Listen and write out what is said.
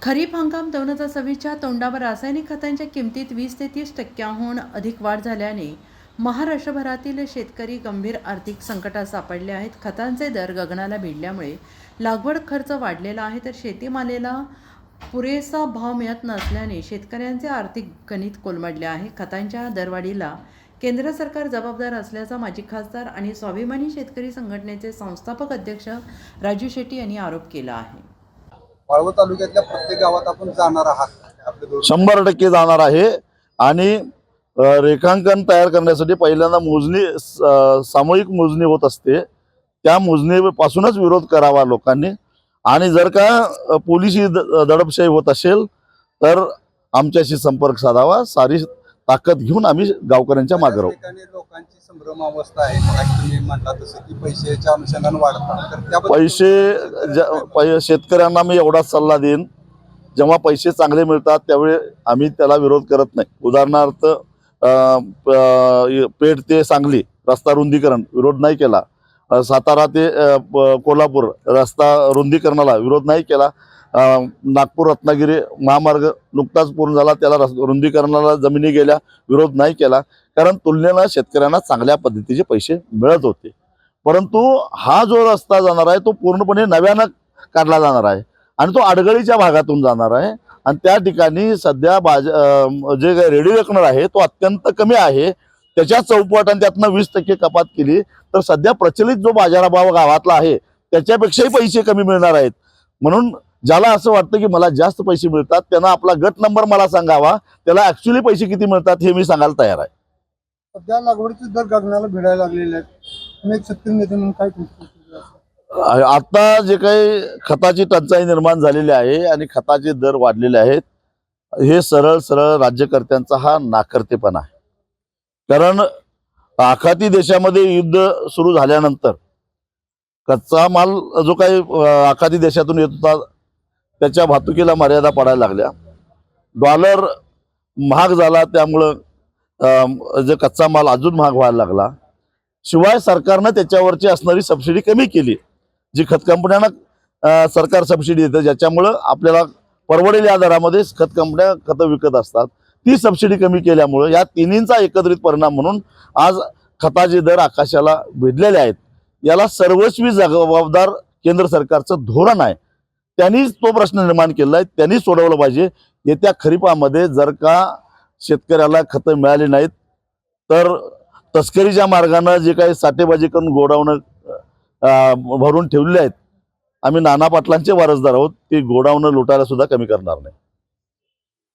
खरीप हंगाम 2026च्या तोंडावर रासायनिक खतांच्या किमतीत 20 ते 30% अधिक वाढ झाल्याने महाराष्ट्रभरातील शेतकरी गंभीर आर्थिक संकटात सापडले आहेत. खतांचे दर गगनाला भिडल्यामुळे लागवड खर्च वाढलेला आहे, तर शेतीमालाला पुरेसा भाव मिळत नसल्याने शेतकऱ्यांचे आर्थिक गणित कोलमडले आहे. खतांच्या दरवाढीला केंद्र सरकार जबाबदार असल्याचा माजी खासदार आणि स्वाभिमानी शेतकरी संघटनेचे संस्थापक अध्यक्ष राजू शेट्टी यांनी आरोप केला आहे. वाळवंट तालुक्यातल्या प्रत्येक गावात आपण जाणार आहात. 100% जाणार आहे आणि रेखांकन तयार करण्यासाठी पहिल्यांदा मोजणी सामूहिक मोजणी होत असते. त्या मोजणीपासूनच विरोध करावा लोकांनी. आणि जर का पोलिसी दडपशाही होत असेल तर आमच्याशी संपर्क साधावा. सारी ताकद घेऊन आम्ही गावकऱ्यांच्या मागे राहू. लोकांची संभ्रम अवस्था आहे. तुम्ही म्हणता तसं की पैशाच्या अनुषंगाने वाढतात, तर त्या पैसे शेतकऱ्यांना मी एवढाच सल्ला देईन, जेव्हा पैसे चांगले मिळतात त्यावेळी आम्ही त्याला विरोध करत नाही. उदाहरणार्थ पेठ ते सांगली रस्ता रुंदीकरण विरोध नाही केला. सातारा ते कोल्हापूर रस्ता रुंदीकरणाला विरोध नाही केला. नागपूर रत्नागिरी महामार्ग नुकताच पूर्ण झाला, त्याला रुंदीकरणाला जमिनी गेल्या, विरोध नाही केला. कारण तुलनेनं शेतकऱ्यांना चांगल्या पद्धतीचे पैसे मिळत होते. परंतु हा जो रस्ता जाणार आहे तो पूर्णपणे नव्यानं काढला जाणार आहे आणि तो अडगळीच्या भागातून जाणार आहे. आणि त्या ठिकाणी सध्या जे काही रेडी रेकनर आहे तो अत्यंत कमी आहे. त्याच्या चौपट आणि त्यातनं 20% कपात केली तर सध्या प्रचलित जो बाजारभाव गावातला आहे त्याच्यापेक्षाही पैसे कमी मिळणार आहेत. म्हणून ज्याला असं वाटतं की मला जास्त पैसे मिळतात त्यांना आपला गट नंबर मला सांगावा, त्याला ऍक्च्युअली पैसे किती मिळतात हे मी सांगायला तयार आहे. सध्या लागवडीचे दर गगनाला भिडायला लागलेले आहेत. तुम्ही एक शेतकरी नेते म्हणून काय आता जे काही खताची टंचाई निर्माण झालेली आहे आणि खताचे दर वाढलेले आहेत, हे सरळ सरळ राज्यकर्त्यांचा हा नाकर्तेपणा आहे. कारण आखाती देशामध्ये युद्ध सुरू झाल्यानंतर कच्चा माल जो काही आखाती देशातून येत होता त्याच्या वाहतुकीला मर्यादा पडायला लागल्या. डॉलर महाग झाला, त्यामुळं जे कच्चा माल अजून महाग व्हायला लागला. शिवाय सरकारनं त्याच्यावरची असणारी सबसिडी कमी केली, जी खत कंपन्यांना सरकार सबसिडी देतं, ज्याच्यामुळं आपल्याला परवडेल या दरामध्ये खत कंपन्या खतं विकत असतात. ती सबसिडी कमी केल्यामुळं या तिन्हींचा एकत्रित परिणाम म्हणून आज खताचे दर आकाशाला भिडलेले आहेत. याला सर्वस्वी जबाबदार केंद्र सरकारचं धोरण आहे. त्यांनीच तो प्रश्न निर्माण केला आहे, त्यांनी सोडवलं पाहिजे. येत्या खरीपामध्ये जर का शेतकऱ्याला खतं मिळाली नाहीत तर तस्करीच्या मार्गाने जे काही साठेबाजी करून गोडाऊन भरून ठेवले आहेत, आम्ही नाना पाटलांचे वारसदार आहोत. ती गोडाऊन लुटायला सुद्धा कमी करणार नाही.